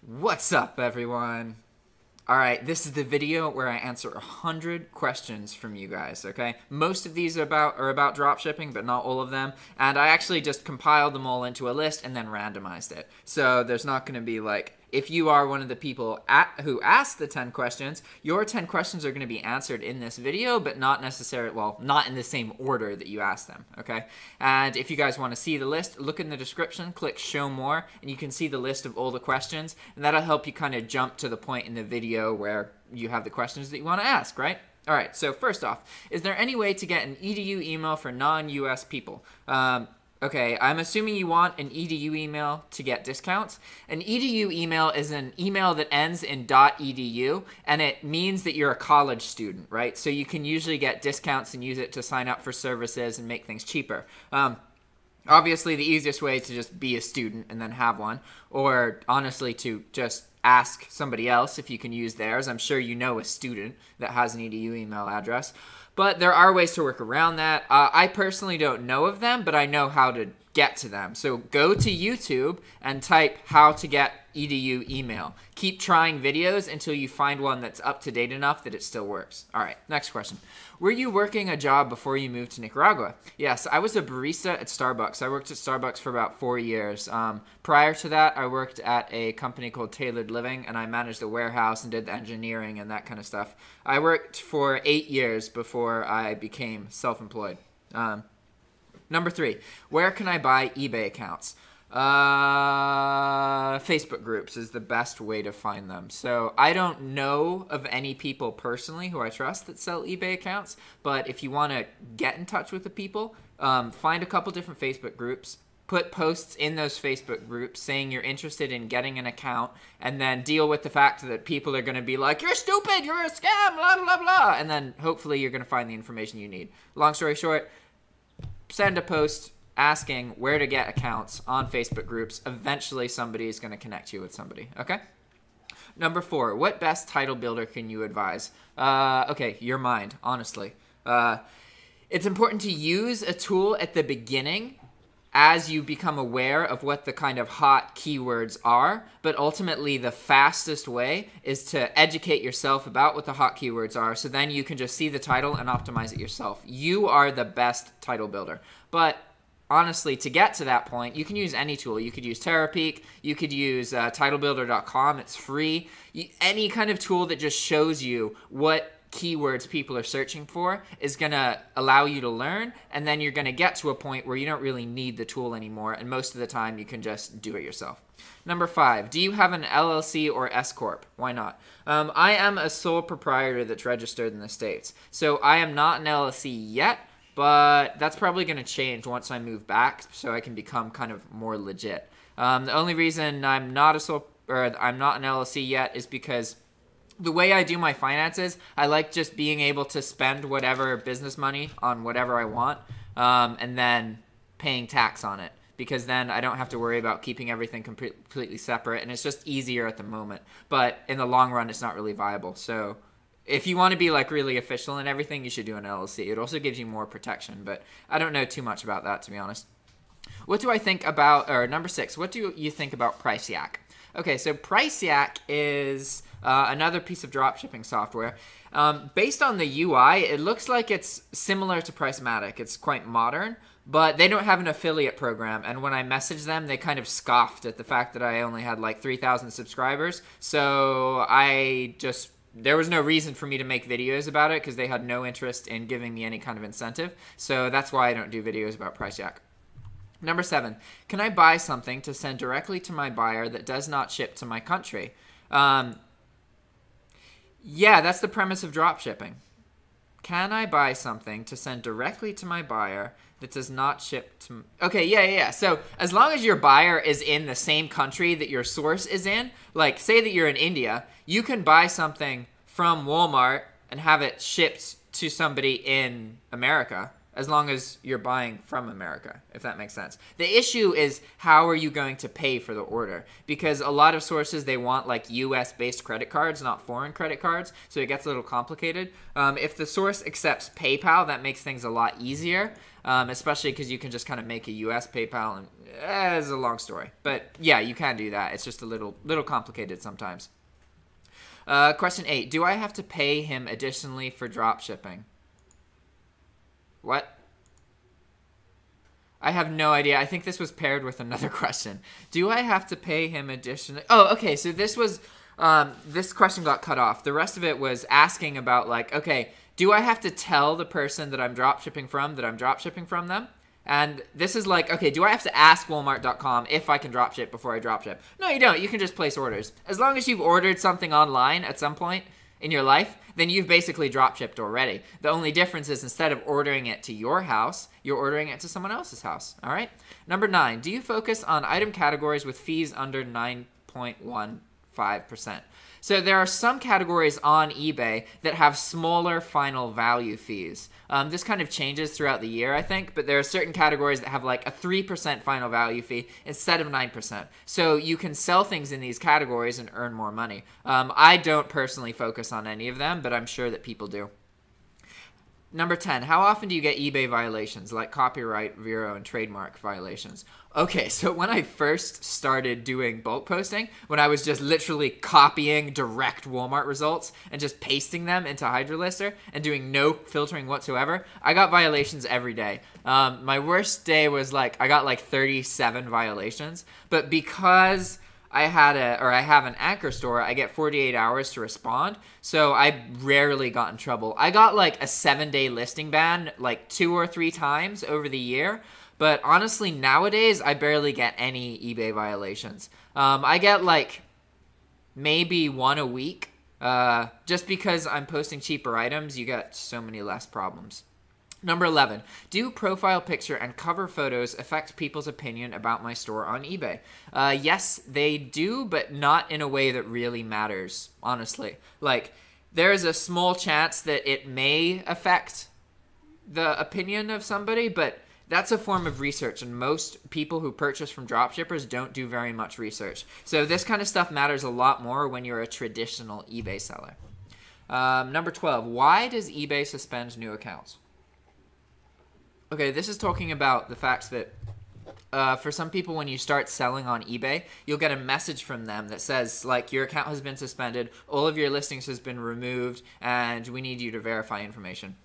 What's up, everyone? Alright, this is the video where I answer 100 questions from you guys, okay? Most of these are about dropshipping, but not all of them. And I actually just compiled them all into a list and then randomized it. So there's not going to be like, if you are one of the people who asked the 10 questions, your 10 questions are going to be answered in this video, but not necessarily, well, not in the same order that you asked them, okay? And if you guys want to see the list, look in the description, click show more, and you can see the list of all the questions, and that'll help you kind of jump to the point in the video where you have the questions that you want to ask, right? All right, so first off, is there any way to get an EDU email for non-US people? Okay, I'm assuming you want an EDU email to get discounts. An EDU email is an email that ends in .edu, and it means that you're a college student, right? So you can usually get discounts and use it to sign up for services and make things cheaper. Obviously, the easiest way is to just be a student and then have one, or honestly to just ask somebody else if you can use theirs. I'm sure you know a student that has an EDU email address. But there are ways to work around that. I personally don't know of them, but I know how to get to them. So go to YouTube and type how to get EDU email. Keep trying videos until you find one that's up to date enough that it still works. All right, next question. Were you working a job before you moved to Nicaragua? Yes, I was a barista at Starbucks. I worked at Starbucks for about 4 years. Prior to that, I worked at a company called Tailored Living, and I managed the warehouse and did the engineering and that kind of stuff. I worked for 8 years before I became self-employed. Number 3, where can I buy eBay accounts? Facebook groups is the best way to find them. So I don't know of any people personally who I trust that sell eBay accounts, but if you want to get in touch with the people, find a couple different Facebook groups, put posts in those Facebook groups saying you're interested in getting an account, and then deal with the fact that people are going to be like, you're stupid, you're a scam, blah, blah, blah, and then hopefully you're going to find the information you need. Long story short, send a post asking where to get accounts on Facebook groups. Eventually somebody is going to connect you with somebody, okay? Number 4, what best title builder can you advise? Okay, your mind, honestly. It's important to use a tool at the beginning as you become aware of what the kind of hot keywords are, but ultimately the fastest way is to educate yourself about what the hot keywords are, so then you can just see the title and optimize it yourself. You are the best title builder. But honestly, to get to that point, you can use any tool. You could use Terapeak, you could use titlebuilder.com, it's free. Any kind of tool that just shows you what keywords people are searching for is going to allow you to learn, and then you're going to get to a point where you don't really need the tool anymore, and most of the time you can just do it yourself. Number 5, do you have an LLC or S-Corp? Why not? I am a sole proprietor that's registered in the States, so I am not an LLC yet, but that's probably going to change once I move back so I can become kind of more legit. The only reason I'm not an LLC yet is because the way I do my finances, I like just being able to spend whatever business money on whatever I want, and then paying tax on it, because then I don't have to worry about keeping everything completely separate, and it's just easier at the moment. But in the long run, it's not really viable. So if you want to be like really official and everything, you should do an LLC. It also gives you more protection, but I don't know too much about that, to be honest. What do I think about, or number 6, what do you think about PriceYak? Okay, so PriceYak is another piece of dropshipping software. Based on the UI, it looks like it's similar to Pricematic. It's quite modern, but they don't have an affiliate program. And when I messaged them, they kind of scoffed at the fact that I only had like 3,000 subscribers. So there was no reason for me to make videos about it because they had no interest in giving me any kind of incentive. So that's why I don't do videos about PriceYak. Number 7, can I buy something to send directly to my buyer that does not ship to my country? Yeah, that's the premise of dropshipping. Can I buy something to send directly to my buyer that does not ship to... Okay, yeah. So as long as your buyer is in the same country that your source is in, like say that you're in India, you can buy something from Walmart and have it shipped to somebody in America. as long as you're buying from America, if that makes sense. The issue is how are you going to pay for the order? Because a lot of sources, they want like US-based credit cards, not foreign credit cards, so it gets a little complicated. If the source accepts PayPal, that makes things a lot easier, especially because you can just kind of make a US PayPal, and it's a long story. But yeah, you can do that. It's just a little complicated sometimes. Question 8, do I have to pay him additionally for drop shipping? What? I have no idea. I think this was paired with another question. Do I have to pay him additionally? Oh, okay. So this was, this question got cut off. The rest of it was asking about like, okay, do I have to tell the person that I'm drop shipping from that I'm drop shipping from them? And this is like, okay, do I have to ask Walmart.com if I can drop ship before I drop ship? No, you don't. You can just place orders. As long as you've ordered something online at some point in your life, then you've basically drop shipped already. The only difference is instead of ordering it to your house, you're ordering it to someone else's house. All right. Number 9, do you focus on item categories with fees under 9.15%? So there are some categories on eBay that have smaller final value fees. This kind of changes throughout the year, I think, but there are certain categories that have like a 3% final value fee instead of 9%. So you can sell things in these categories and earn more money. I don't personally focus on any of them, but I'm sure that people do. Number 10, how often do you get eBay violations like copyright, vero, and trademark violations? Okay, so when I first started doing bulk posting, when I was just literally copying direct Walmart results and just pasting them into Hydra Lister and doing no filtering whatsoever, I got violations every day. My worst day was like, I got like 37 violations, but because I have an anchor store, I get 48 hours to respond, so I rarely got in trouble. I got like a 7-day listing ban like 2 or 3 times over the year, but honestly nowadays I barely get any eBay violations. I get like maybe 1 a week. Just because I'm posting cheaper items, you get so many less problems. Number 11, do profile picture and cover photos affect people's opinion about my store on eBay? Yes, they do, but not in a way that really matters, honestly. Like, there's a small chance that it may affect the opinion of somebody, but that's a form of research, and most people who purchase from dropshippers don't do very much research. So this kind of stuff matters a lot more when you're a traditional eBay seller. Number 12, why does eBay suspend new accounts? Okay, this is talking about the fact that for some people, when you start selling on eBay, you'll get a message from them that says, like, your account has been suspended, all of your listings has been removed, and we need you to verify information.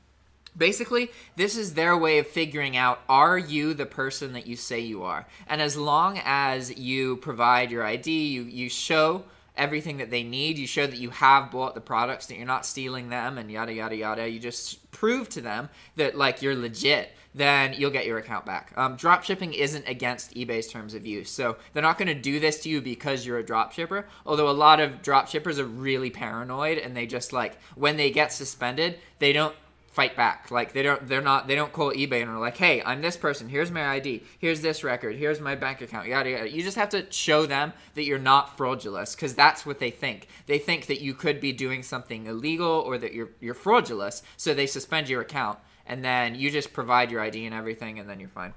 Basically, this is their way of figuring out, are you the person that you say you are? And as long as you provide your ID, you show everything that they need, you show that you have bought the products, that you're not stealing them, and yada, yada, yada, you just prove to them that, like, you're legit, then you'll get your account back. Dropshipping isn't against eBay's terms of use, so they're not going to do this to you because you're a dropshipper, although a lot of dropshippers are really paranoid, and they just, like, when they get suspended, they don't fight back. Like, they don't call eBay and are like, hey, I'm this person, here's my ID, here's this record, here's my bank account, yada, yada. You just have to show them that you're not fraudulent, because that's what they think. They think that you could be doing something illegal or that you're fraudulent, so they suspend your account. And then you just provide your ID and everything, and then you're fine.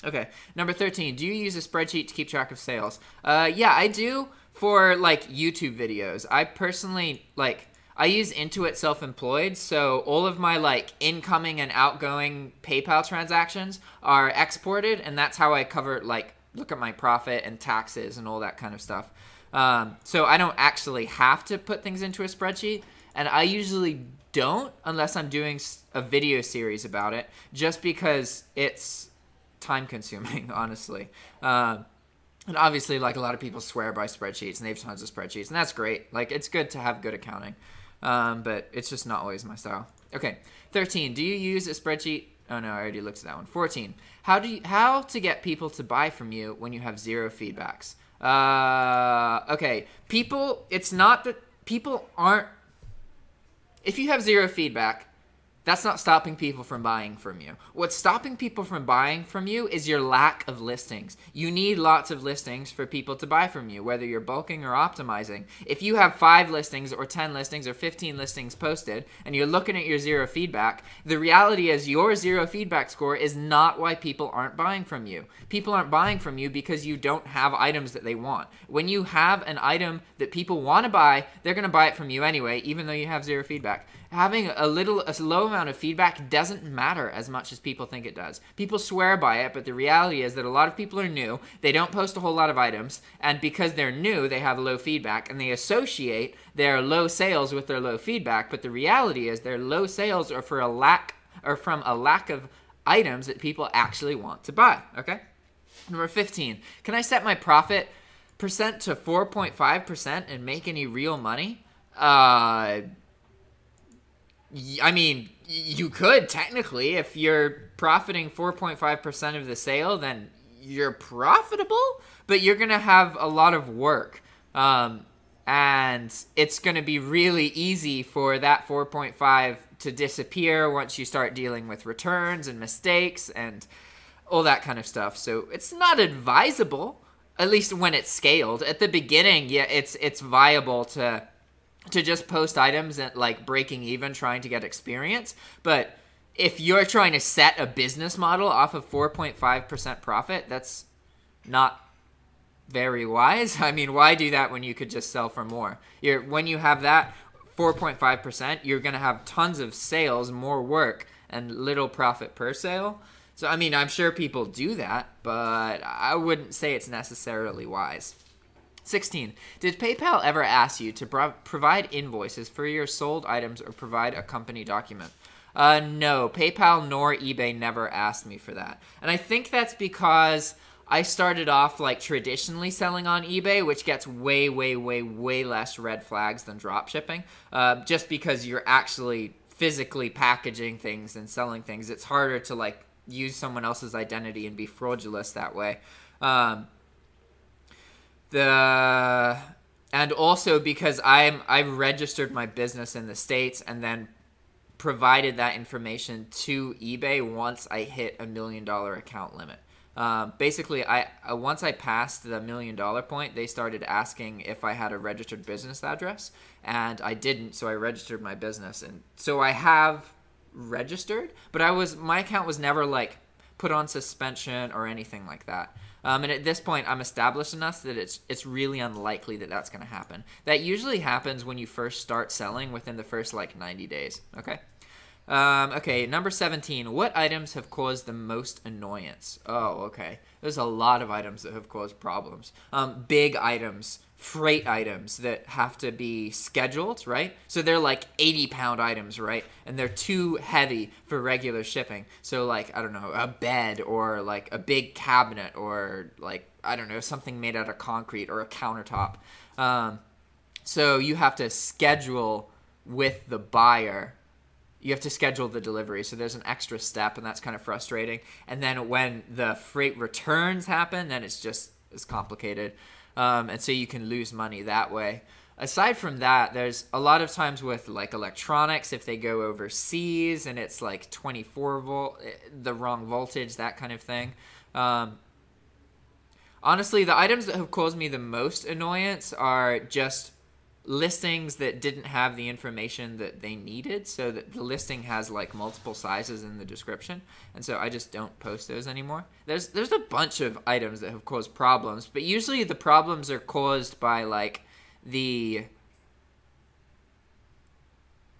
Okay, number 13, do you use a spreadsheet to keep track of sales? Yeah, I do for, like, YouTube videos. I personally, like, I use Intuit Self-Employed, so all of my, like, incoming and outgoing PayPal transactions are exported, and that's how I cover, like, look at my profit and taxes and all that kind of stuff. So I don't actually have to put things into a spreadsheet, and I usually don't unless I'm doing a video series about it, just because it's time consuming, honestly. And obviously, like, a lot of people swear by spreadsheets, and they have tons of spreadsheets, and that's great. Like, it's good to have good accounting, but it's just not always my style. Okay, 13, do you use a spreadsheet? Oh no, I already looked at that one. 14, how to get people to buy from you when you have 0 feedbacks? Okay, it's not that people aren't. If you have 0 feedback, That's not stopping people from buying from you. What's stopping people from buying from you is your lack of listings. You need lots of listings for people to buy from you, whether you're bulking or optimizing. If you have 5 listings or 10 listings or 15 listings posted and you're looking at your zero feedback, the reality is your zero feedback score is not why people aren't buying from you. People aren't buying from you because you don't have items that they want. When you have an item that people want to buy, they're going to buy it from you anyway, even though you have zero feedback. Having a low amount of feedback doesn't matter as much as people think it does. People swear by it, but the reality is that a lot of people are new. They don't post a whole lot of items, and because they're new, they have low feedback, and they associate their low sales with their low feedback. But the reality is their low sales are from a lack of items that people actually want to buy. Okay. Number 15. Can I set my profit percent to 4.5% and make any real money? I mean, you could technically. If you're profiting 4.5% of the sale, then you're profitable, but you're going to have a lot of work. And it's going to be really easy for that 4.5 to disappear once you start dealing with returns and mistakes and all that kind of stuff. So it's not advisable, at least when it's scaled. At the beginning, yeah, it's viable to just post items at like breaking even, trying to get experience. But if you're trying to set a business model off of 4.5% profit, that's not very wise. I mean, why do that when you could just sell for more? When you have that 4.5%, you're going to have tons of sales, more work, and little profit per sale. So, I mean, I'm sure people do that, but I wouldn't say it's necessarily wise. 16. Did PayPal ever ask you to provide invoices for your sold items or provide a company document? No, PayPal nor eBay never asked me for that. And I think that's because I started off like traditionally selling on eBay, which gets way, way, way, way less red flags than dropshipping. Just because you're actually physically packaging things and selling things. It's harder to like use someone else's identity and be fraudulent that way. And also because I registered my business in the States and then provided that information to eBay once I hit $1 million account limit. Basically, once I passed the $1 million point, they started asking if I had a registered business address, and I didn't, so I registered my business. And so I have registered, but my account was never like put on suspension or anything like that. And at this point, I'm established enough that it's really unlikely that that's going to happen. That usually happens when you first start selling within the first like 90 days. Okay. Okay, number 17. What items have caused the most annoyance? Oh, okay. There's a lot of items that have caused problems. Big items, freight items that have to be scheduled, right? So they're like 80-pound items, right? And they're too heavy for regular shipping. So like, I don't know, a bed or like a big cabinet or like, I don't know, something made out of concrete or a countertop. So you have to schedule with the buyer. You have to schedule the delivery, so there's an extra step, and that's kind of frustrating. And then when the freight returns happen, then it's complicated. And so you can lose money that way. Aside from that, there's a lot of times with like electronics, if they go overseas and it's like 24 volt, the wrong voltage, that kind of thing. Honestly, the items that have caused me the most annoyance are just listings that didn't have the information that they needed, so that the listing has like multiple sizes in the description, and so I just don't post those anymore. There's a bunch of items that have caused problems, but usually the problems are caused by like the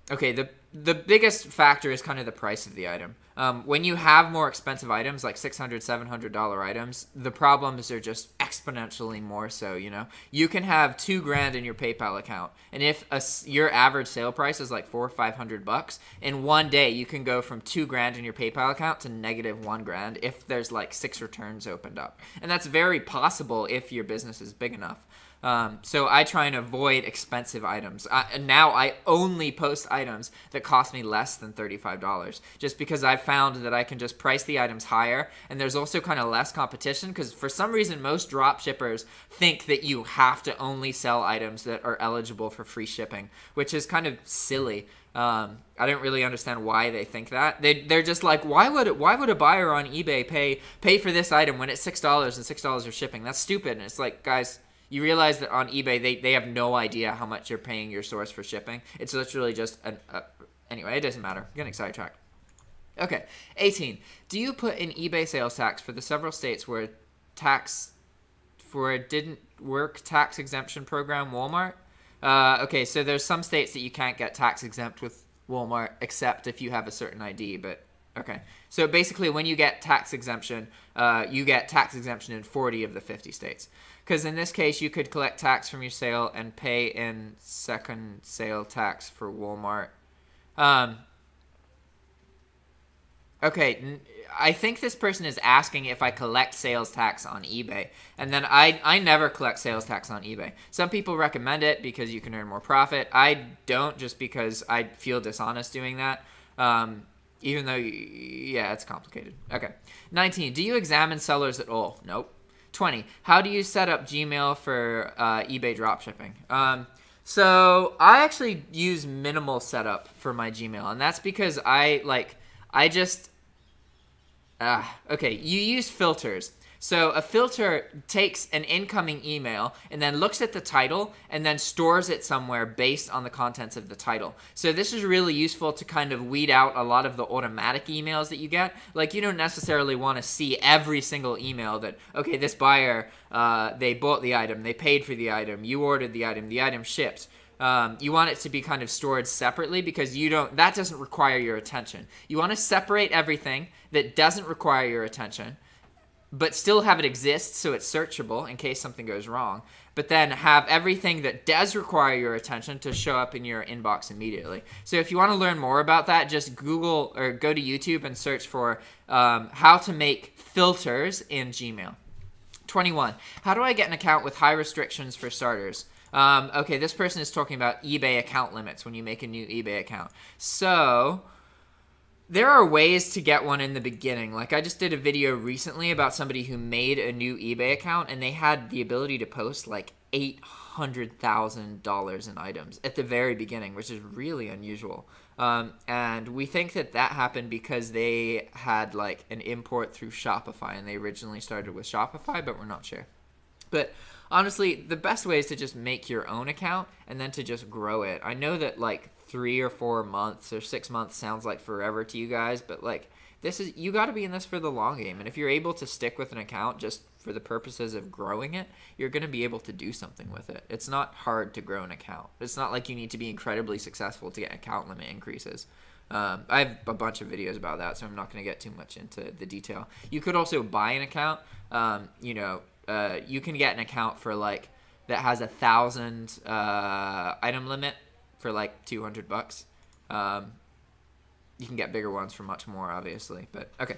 biggest factor is kind of the price of the item. When you have more expensive items, like $600, $700 items, the problems are just exponentially more so, you know? You can have $2,000 in your PayPal account, and if your average sale price is like $400 or $500, in one day you can go from $2,000 in your PayPal account to negative $1,000 if there's like 6 returns opened up. And that's very possible if your business is big enough. So I try and avoid expensive items. Now I only post items that cost me less than $35, just because I've found that I can just price the items higher, and there's also kind of less competition, because for some reason most drop shippers think that you have to only sell items that are eligible for free shipping, which is kind of silly. I don't really understand why they think that. They're just like, why would a buyer on eBay pay for this item when it's $6 and $6 of shipping? That's stupid. And it's like, guys, you realize that on eBay they have no idea how much you're paying your source for shipping. It's literally just anyway, it doesn't matter. I'm getting sidetracked. Okay, 18. Do you put in eBay sales tax for the several states where a didn't work tax exemption program Walmart? Okay, so there's some states that you can't get tax exempt with Walmart except if you have a certain ID, but okay. So basically when you get tax exemption, you get tax exemption in 40 of the 50 states. Because in this case, you could collect tax from your sale and pay in second sale tax for Walmart. Okay, I think this person is asking if I collect sales tax on eBay. And then I never collect sales tax on eBay. Some people recommend it because you can earn more profit. I don't, just because I feel dishonest doing that. Even though, yeah, it's complicated. Okay. 19, do you examine sellers at all? Nope. 20, how do you set up Gmail for eBay dropshipping? So I actually use minimal setup for my Gmail, and that's because okay, you use filters. So a filter takes an incoming email and then looks at the title and then stores it somewhere based on the contents of the title. So this is really useful to kind of weed out a lot of the automatic emails that you get. Like, you don't necessarily want to see every single email that, okay, this buyer, they bought the item, they paid for the item, you ordered the item shipped. You want it to be kind of stored separately because that doesn't require your attention. You want to separate everything that doesn't require your attention, but still have it exist so it's searchable in case something goes wrong, but then have everything that does require your attention to show up in your inbox immediately. So if you want to learn more about that, just Google or go to YouTube and search for how to make filters in Gmail. 21, how do I get an account with high restrictions for starters? Okay, this person is talking about eBay account limits when you make a new eBay account. So there are ways to get one in the beginning. Like, I just did a video recently about somebody who made a new eBay account, and they had the ability to post like $800,000 in items at the very beginning, which is really unusual. And we think that happened because they had like an import through Shopify, and they originally started with Shopify, but we're not sure. But honestly, the best way is to just make your own account and then to just grow it. I know that like 3 or 4 months or 6 months sounds like forever to you guys, but like you got to be in this for the long game. And if you're able to stick with an account just for the purposes of growing it, you're going to be able to do something with it. It's not hard to grow an account. It's not like you need to be incredibly successful to get account limit increases. I have a bunch of videos about that, so I'm not going to get too much into the detail. You could also buy an account. You can get an account for like that has 1,000 item limit for like $200. You can get bigger ones for much more, obviously. But okay,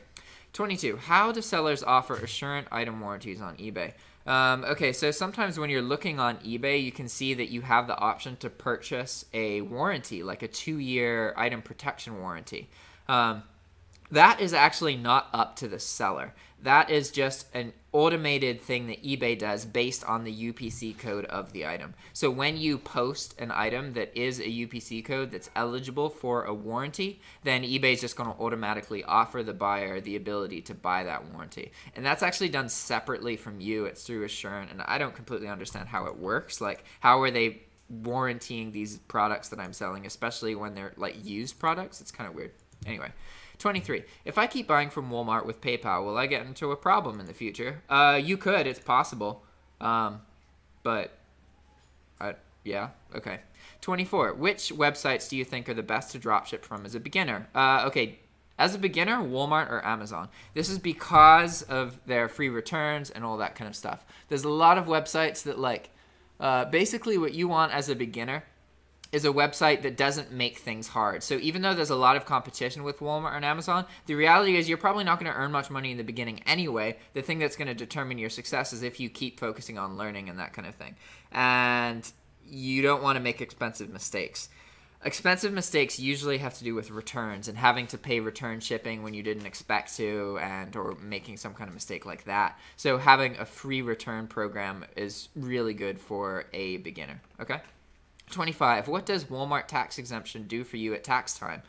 22. How do sellers offer assurance item warranties on eBay? Okay, so sometimes when you're looking on eBay, you can see that you have the option to purchase a warranty, like a 2-year item protection warranty. That is actually not up to the seller. That is just an automated thing that eBay does based on the UPC code of the item. So when you post an item that is a UPC code that's eligible for a warranty, then eBay is just going to automatically offer the buyer the ability to buy that warranty. And that's actually done separately from you. It's through Assurant, and I don't completely understand how it works. Like, how are they warrantying these products that I'm selling, especially when they're like used products? It's kind of weird. Anyway. 23. If I keep buying from Walmart with PayPal, will I get into a problem in the future? You could. It's possible. Yeah. Okay. 24. Which websites do you think are the best to dropship from as a beginner? Okay. As a beginner, Walmart or Amazon. This is because of their free returns and all that kind of stuff. There's a lot of websites that like, basically what you want as a beginner is a website that doesn't make things hard. So even though there's a lot of competition with Walmart and Amazon, the reality is you're probably not going to earn much money in the beginning anyway. The thing that's going to determine your success is if you keep focusing on learning and that kind of thing. And you don't want to make expensive mistakes. Expensive mistakes usually have to do with returns and having to pay return shipping when you didn't expect to, and or making some kind of mistake like that. So having a free return program is really good for a beginner, okay? 25. What does Walmart tax exemption do for you at tax time?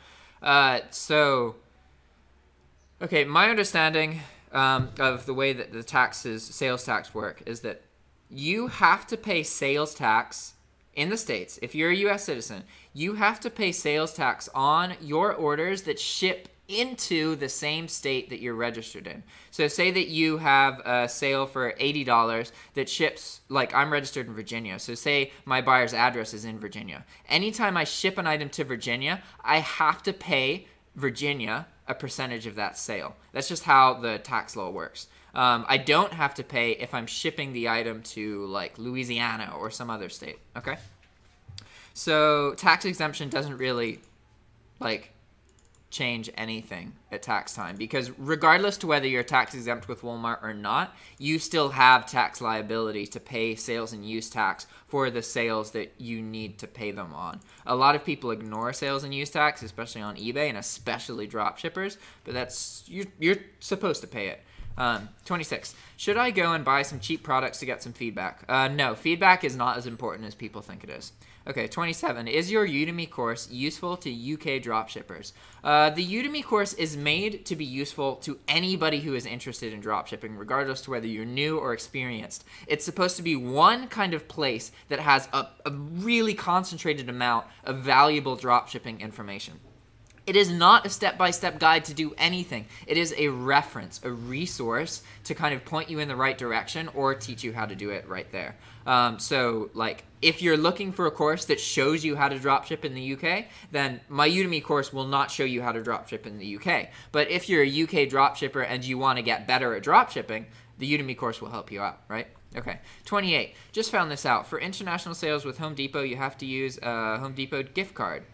Okay, my understanding of the way that the sales tax work is that you have to pay sales tax in the States. If you're a U.S. citizen, you have to pay sales tax on your orders that ship into the same state that you're registered in. So say that you have a sale for $80 that ships, like I'm registered in Virginia. So say my buyer's address is in Virginia. Anytime I ship an item to Virginia, I have to pay Virginia a percentage of that sale. That's just how the tax law works. I don't have to pay if I'm shipping the item to like Louisiana or some other state, okay? So tax exemption doesn't really like change anything at tax time, because regardless to whether you're tax exempt with Walmart or not, you still have tax liability to pay sales and use tax for the sales that you need to pay them on. A lot of people ignore sales and use tax, especially on eBay and especially drop shippers, but that's you're supposed to pay it. 26. Should I go and buy some cheap products to get some feedback? No, feedback is not as important as people think it is. Okay, 27. Is your Udemy course useful to UK dropshippers? The Udemy course is made to be useful to anybody who is interested in dropshipping, regardless to whether you're new or experienced. It's supposed to be one kind of place that has a really concentrated amount of valuable dropshipping information. It is not a step-by-step guide to do anything. It is a reference, a resource to kind of point you in the right direction or teach you how to do it right there. So, like, if you're looking for a course that shows you how to dropship in the UK, then my Udemy course will not show you how to dropship in the UK. But if you're a UK dropshipper and you want to get better at dropshipping, the Udemy course will help you out, right? Okay, 28. Just found this out. For international sales with Home Depot, you have to use a Home Depot gift card.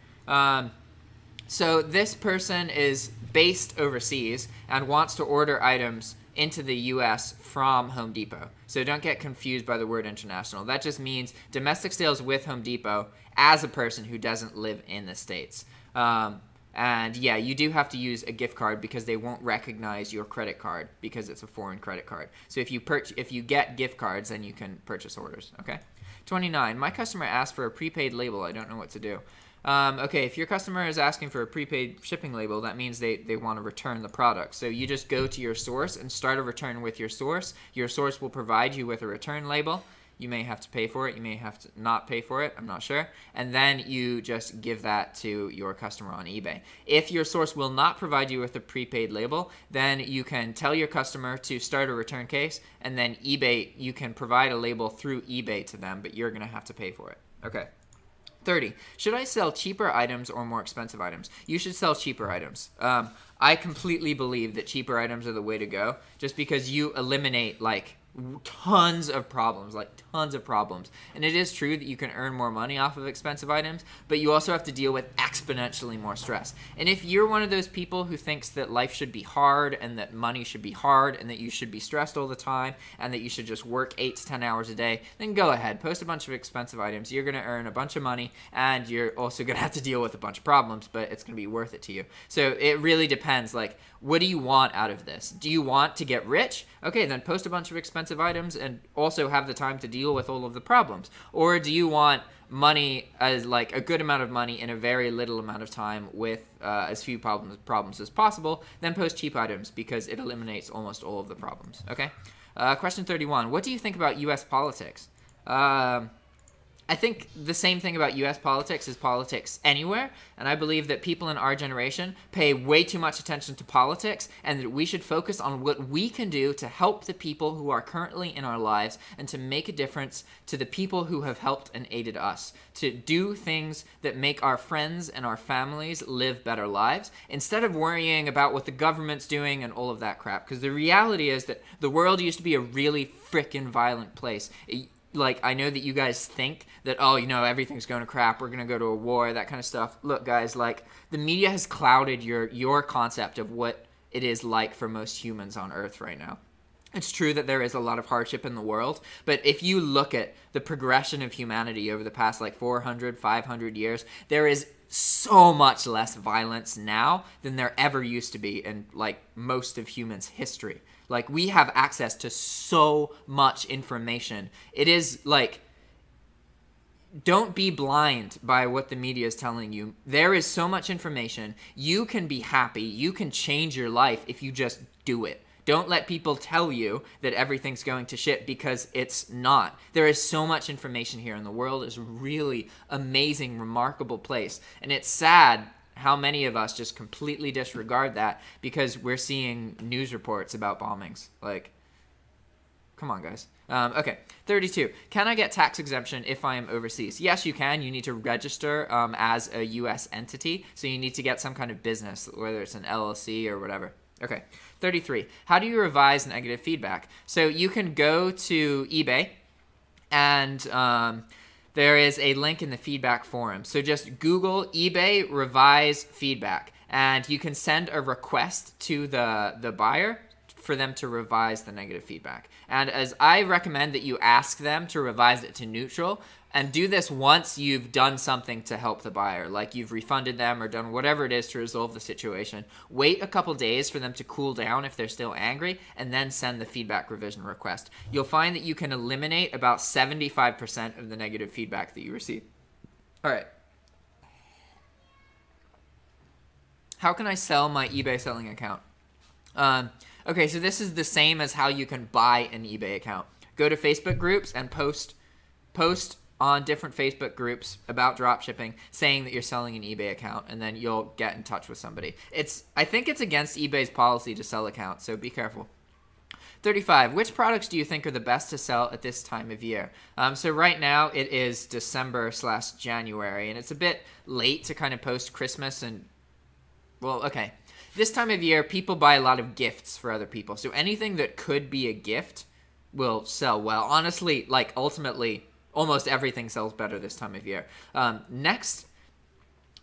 So this person is based overseas and wants to order items into the US from Home Depot. So don't get confused by the word international. That just means domestic sales with Home Depot as a person who doesn't live in the States. And yeah, you do have to use a gift card because they won't recognize your credit card because it's a foreign credit card. So if you get gift cards, then you can purchase orders, okay? 29, my customer asked for a prepaid label. I don't know what to do. Okay, if your customer is asking for a prepaid shipping label, that means they want to return the product. So you just go to your source and start a return with your source. Your source will provide you with a return label. You may have to pay for it. You may have to not pay for it. I'm not sure. And then you just give that to your customer on eBay. If your source will not provide you with a prepaid label, then you can tell your customer to start a return case, and then eBay, you can provide a label through eBay to them, but you're going to have to pay for it. Okay. 30. Should I sell cheaper items or more expensive items? You should sell cheaper items. I completely believe that cheaper items are the way to go, just because you eliminate like tons of problems. And it is true that you can earn more money off of expensive items, but you also have to deal with exponentially more stress. And if you're one of those people who thinks that life should be hard and that money should be hard and that you should be stressed all the time and that you should just work 8 to 10 hours a day, then go ahead, post a bunch of expensive items. You're going to earn a bunch of money and you're also going to have to deal with a bunch of problems, but it's going to be worth it to you. So it really depends. Like, what do you want out of this? Do you want to get rich? Okay, then post a bunch of expensive items and also have the time to deal with all of the problems. Or do you want money as like a good amount of money in a very little amount of time with as few problems as possible? Then post cheap items because it eliminates almost all of the problems. Okay. Question 31. What do you think about U.S. politics? I think the same thing about U.S. politics is politics anywhere, and I believe that people in our generation pay way too much attention to politics, and that we should focus on what we can do to help the people who are currently in our lives and to make a difference to the people who have helped and aided us, to do things that make our friends and our families live better lives, instead of worrying about what the government's doing and all of that crap, because the reality is that the world used to be a really frickin' violent place. like, I know that you guys think that, oh, you know, everything's going to crap, we're going to go to a war, that kind of stuff. Look, guys, like, the media has clouded your concept of what it is like for most humans on Earth right now. It's true that there is a lot of hardship in the world, but if you look at the progression of humanity over the past, like, 400, 500 years, there is so much less violence now than there ever used to be in, like, most of humans' history. Like, we have access to so much information. It is, like, don't be blind by what the media is telling you. There is so much information. You can be happy. You can change your life if you just do it. Don't let people tell you that everything's going to shit, because it's not. There is so much information here, and the world is a really amazing, remarkable place. And it's sad how many of us just completely disregard that because we're seeing news reports about bombings. Like, come on, guys. Okay, 32. Can I get tax exemption if I am overseas? Yes, you can. You need to register as a U.S. entity, so you need to get some kind of business, whether it's an LLC or whatever. Okay, 33. How do you revise negative feedback? So you can go to eBay, and there is a link in the feedback forum. So just Google eBay revise feedback, and you can send a request to the buyer for them to revise the negative feedback. And as I recommend that you ask them to revise it to neutral, and do this once you've done something to help the buyer, like you've refunded them or done whatever it is to resolve the situation. Wait a couple days for them to cool down if they're still angry, and then send the feedback revision request. You'll find that you can eliminate about 75% of the negative feedback that you receive. All right. How can I sell my eBay selling account? Okay, so this is the same as how you can buy an eBay account. Go to Facebook groups and post on different Facebook groups about dropshipping saying that you're selling an eBay account, and then you'll get in touch with somebody. I think it's against eBay's policy to sell accounts, so be careful. 35. Which products do you think are the best to sell at this time of year? So right now it is December/January, and it's a bit late to kind of post Christmas and, well, okay. This time of year, people buy a lot of gifts for other people, so anything that could be a gift will sell well. Honestly, like, ultimately, almost everything sells better this time of year. The next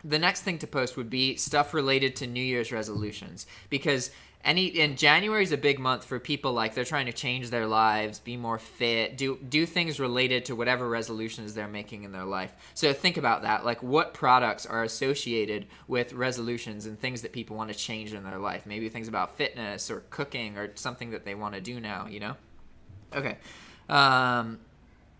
thing to post would be stuff related to New Year's resolutions, because January is a big month for people, like, they're trying to change their lives, be more fit, do things related to whatever resolutions they're making in their life. So think about that, like, what products are associated with resolutions and things that people want to change in their life? Maybe things about fitness or cooking or something that they want to do now, you know? Okay.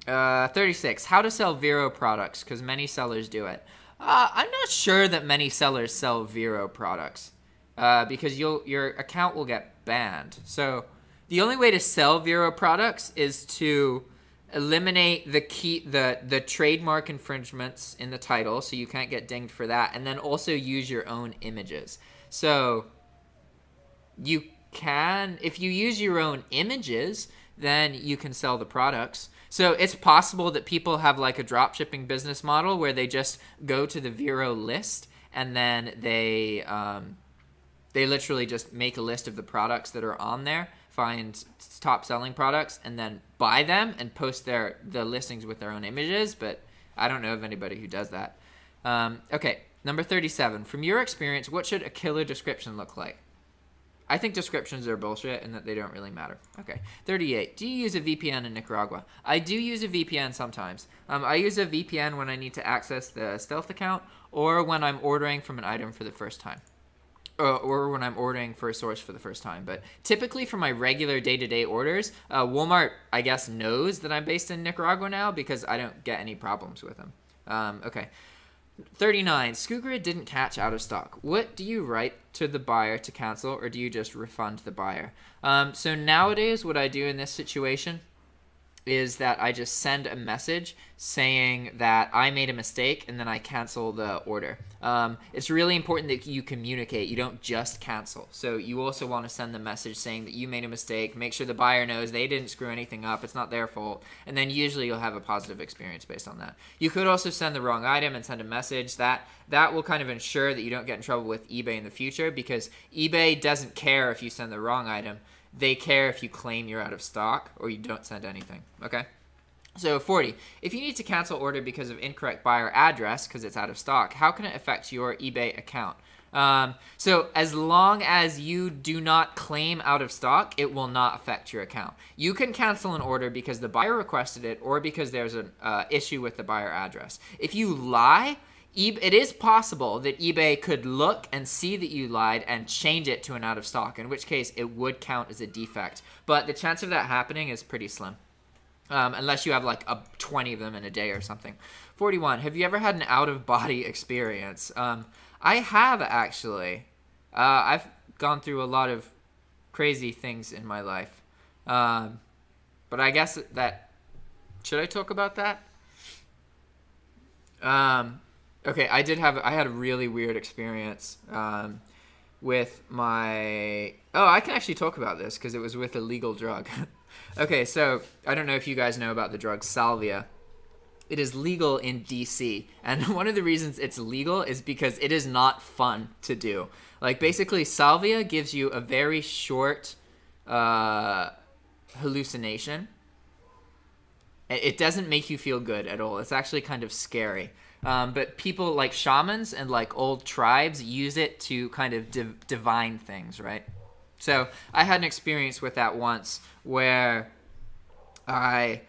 36. How to sell Vero products, because many sellers do it. I'm not sure that many sellers sell Vero products, because your account will get banned. So the only way to sell Vero products is to eliminate the trademark infringements in the title, so you can't get dinged for that, and then also use your own images. So you can, if you use your own images, then you can sell the products. So it's possible that people have, like, a dropshipping business model where they just go to the Vero list, and then they literally just make a list of the products that are on there, find top selling products, and then buy them and post the listings with their own images. But I don't know of anybody who does that. Okay, number 37. From your experience, what should a killer description look like? I think descriptions are bullshit and that they don't really matter. Okay. 38. Do you use a VPN in Nicaragua? I do use a VPN sometimes. I use a VPN when I need to access the Stealth account, or when I'm ordering from an item for the first time. Or when I'm ordering for a source for the first time. But typically for my regular day-to-day orders, Walmart, I guess, knows that I'm based in Nicaragua now because I don't get any problems with them. Okay. 39. Scooter didn't catch out of stock. What do you write to the buyer to cancel, or do you just refund the buyer? So nowadays, what I do in this situation is that I just send a message saying that I made a mistake, and then I cancel the order. It's really important that you communicate. You don't just cancel. So you also want to send the message saying that you made a mistake. Make sure the buyer knows they didn't screw anything up. It's not their fault. And then usually you'll have a positive experience based on that. You could also send the wrong item and send a message. That will kind of ensure that you don't get in trouble with eBay in the future, because eBay doesn't care if you send the wrong item. They care if you claim you're out of stock or you don't send anything. Okay? So 40, if you need to cancel order because of incorrect buyer address because it's out of stock, how can it affect your eBay account? So as long as you do not claim out of stock, it will not affect your account. You can cancel an order because the buyer requested it or because there's an issue with the buyer address. If you lie, it is possible that eBay could look and see that you lied and change it to an out of stock, in which case it would count as a defect. But the chance of that happening is pretty slim. Unless you have like 20 of them in a day or something. 41, have you ever had an out-of-body experience? I have, actually. I've gone through a lot of crazy things in my life. But I guess that... Should I talk about that? Okay, I had a really weird experience with my... Oh, I can actually talk about this because it was with a legal drug. Okay, so I don't know if you guys know about the drug salvia. It is legal in DC, and one of the reasons it's legal is because it is not fun to do. Like, basically, salvia gives you a very short hallucination. It doesn't make you feel good at all. It's actually kind of scary. But people like shamans and like old tribes use it to kind of divine things, right? So I had an experience with that once where I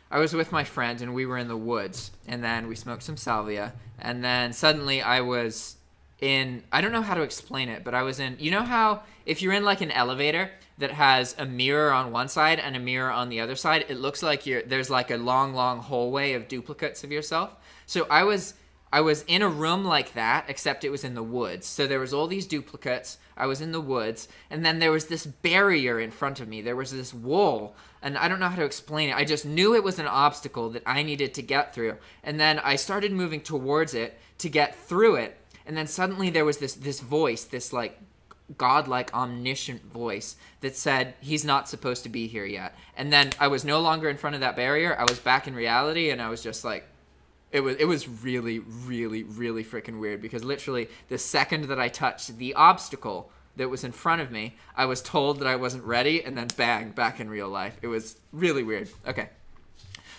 was with my friend and we were in the woods, and then we smoked some salvia, and then suddenly I was in, I don't know how to explain it, but I was in, you know how if you're in like an elevator that has a mirror on one side and a mirror on the other side, it looks like there's like a long hallway of duplicates of yourself. So I was in a room like that, except it was in the woods. So there was all these duplicates. I was in the woods, and then there was this barrier in front of me. There was this wall, and I don't know how to explain it. I just knew it was an obstacle that I needed to get through. And then I started moving towards it to get through it, and then suddenly there was this voice, this like godlike omniscient voice that said, he's not supposed to be here yet. And then I was no longer in front of that barrier. I was back in reality, and I was just like, it was really freaking weird, because literally the second that I touched the obstacle that was in front of me, I was told that I wasn't ready, and then bang, back in real life. It was really weird. Okay.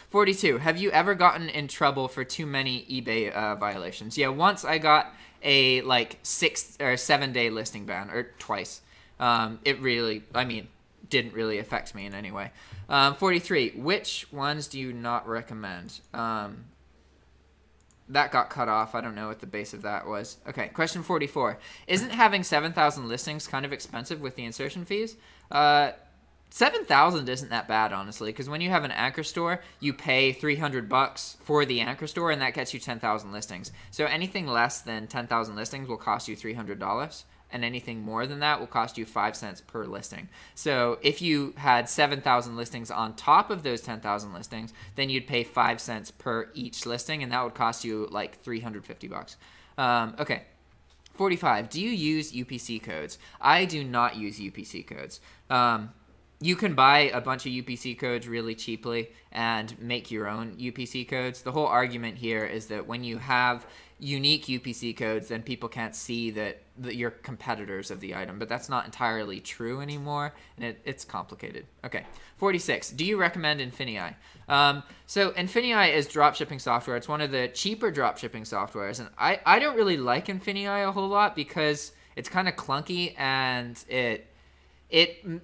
42. Have you ever gotten in trouble for too many eBay violations? Yeah, once I got a like 6 or 7 day listing ban, or twice. It really, didn't really affect me in any way. 43. Which ones do you not recommend? That got cut off. I don't know what the base of that was. Okay, question 44. Isn't having 7,000 listings kind of expensive with the insertion fees? 7,000 isn't that bad, honestly, because when you have an anchor store, you pay $300 for the anchor store, and that gets you 10,000 listings. So anything less than 10,000 listings will cost you $300, and anything more than that will cost you 5 cents per listing. So if you had 7,000 listings on top of those 10,000 listings, then you'd pay 5 cents per each listing, and that would cost you like $350. Okay. 45. Do you use UPC codes? I do not use UPC codes. You can buy a bunch of UPC codes really cheaply and make your own UPC codes. The whole argument here is that when you have unique UPC codes, then people can't see that you're competitors of the item. But that's not entirely true anymore, and it's complicated. Okay, 46. Do you recommend Infinii? So Infinii is dropshipping software. It's one of the cheaper dropshipping softwares, and I don't really like Infinii a whole lot because it's kind of clunky, and it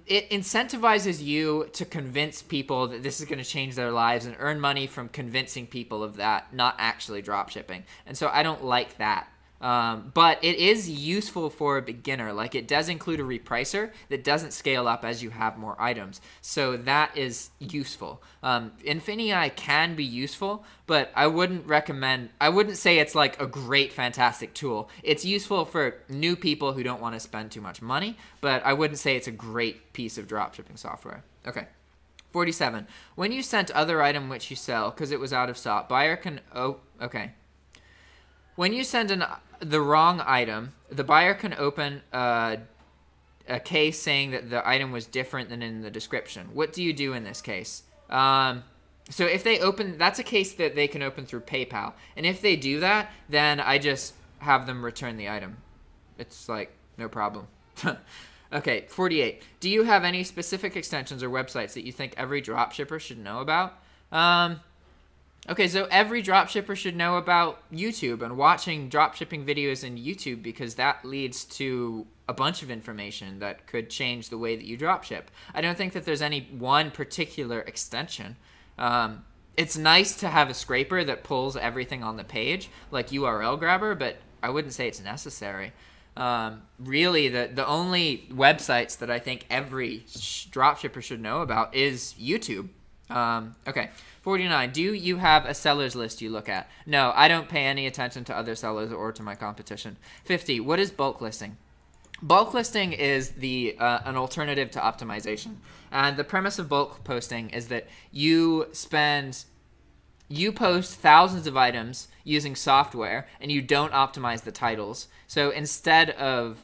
incentivizes you to convince people that this is going to change their lives and earn money from convincing people of that, not actually drop shipping. And so I don't like that. But it is useful for a beginner. Like, it does include a repricer that doesn't scale up as you have more items. So that is useful. Infinii can be useful, but I wouldn't say it's like a great, fantastic tool. It's useful for new people who don't want to spend too much money, but I wouldn't say it's a great piece of dropshipping software. Okay. 47. When you sent other item which you sell because it was out of stock, buyer can... Oh, okay. When you send the wrong item, the buyer can open a case saying that the item was different than in the description. What do you do in this case? So if they open, that's a case that they can open through PayPal. And if they do that, then I just have them return the item. It's like, no problem. Okay, 48. Do you have any specific extensions or websites that you think every dropshipper should know about? Okay, so every dropshipper should know about YouTube and watching dropshipping videos in YouTube, because that leads to a bunch of information that could change the way that you dropship. I don't think that there's any one particular extension. It's nice to have a scraper that pulls everything on the page, like URL Grabber, but I wouldn't say it's necessary. Really, the only websites that I think every dropshipper should know about is YouTube. Okay, 49. Do you have a seller's list you look at? No, I don't pay any attention to other sellers or to my competition. 50. What is bulk listing? Bulk listing is an alternative to optimization. And the premise of bulk posting is that you post thousands of items using software, and you don't optimize the titles. So instead of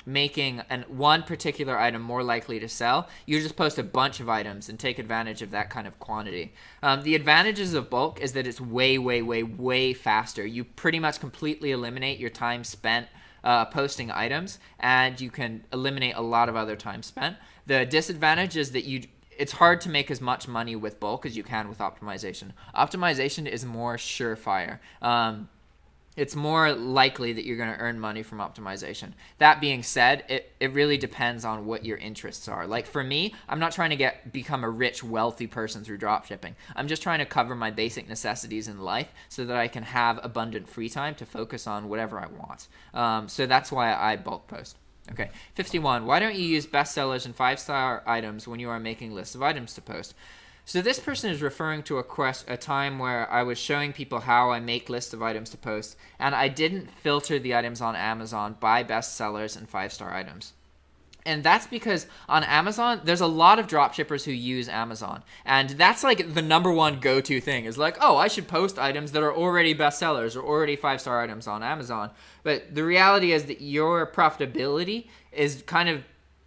making one particular item more likely to sell, you just post a bunch of items and take advantage of that kind of quantity. The advantages of bulk is that it's way, way, way, way faster. You pretty much completely eliminate your time spent posting items, and you can eliminate a lot of other time spent. The disadvantage is that it's hard to make as much money with bulk as you can with optimization. Optimization is more surefire. It's more likely that you're going to earn money from optimization. That being said, it really depends on what your interests are. Like for me, I'm not trying to become a rich, wealthy person through dropshipping. I'm just trying to cover my basic necessities in life so that I can have abundant free time to focus on whatever I want. So that's why I bulk post. Okay, 51. Why don't you use bestsellers and 5-star items when you are making lists of items to post? So this person is referring to a time where I was showing people how I make lists of items to post, and I didn't filter the items on Amazon by bestsellers and 5-star items. And that's because on Amazon, there's a lot of dropshippers who use Amazon. And that's like the #1 go-to thing is like, oh, I should post items that are already bestsellers or already 5-star items on Amazon. But the reality is that your profitability is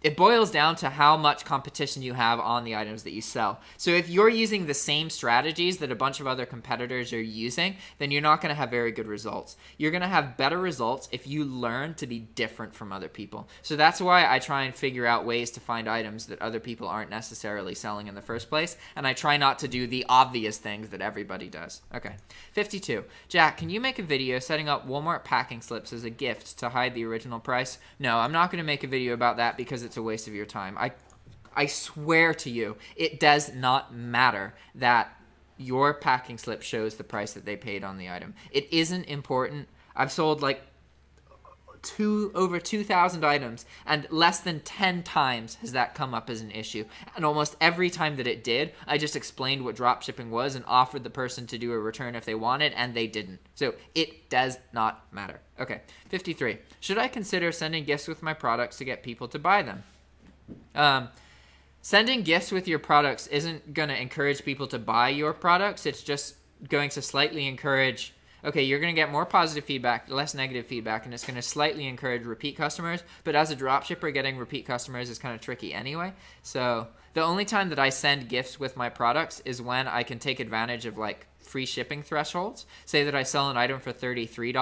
it boils down to how much competition you have on the items that you sell. So if you're using the same strategies that a bunch of other competitors are using, then you're not going to have very good results. You're going to have better results if you learn to be different from other people. So that's why I try and figure out ways to find items that other people aren't necessarily selling in the first place, and I try not to do the obvious things that everybody does. Okay, 52. Jack, can you make a video setting up Walmart packing slips as a gift to hide the original price? No, I'm not going to make a video about that because it's a waste of your time. I swear to you, it does not matter that your packing slip shows the price that they paid on the item. It isn't important. I've sold like over 2,000 items, and less than 10 times has that come up as an issue. And almost every time that it did, I just explained what dropshipping was and offered the person to do a return if they wanted, and they didn't. So it does not matter. Okay, 53. Should I consider sending gifts with my products to get people to buy them? Sending gifts with your products isn't going to encourage people to buy your products. It's just going to slightly encourage, okay, you're going to get more positive feedback, less negative feedback, and it's going to slightly encourage repeat customers. But as a dropshipper, getting repeat customers is kind of tricky anyway. So the only time that I send gifts with my products is when I can take advantage of like free shipping thresholds. Say that I sell an item for $33.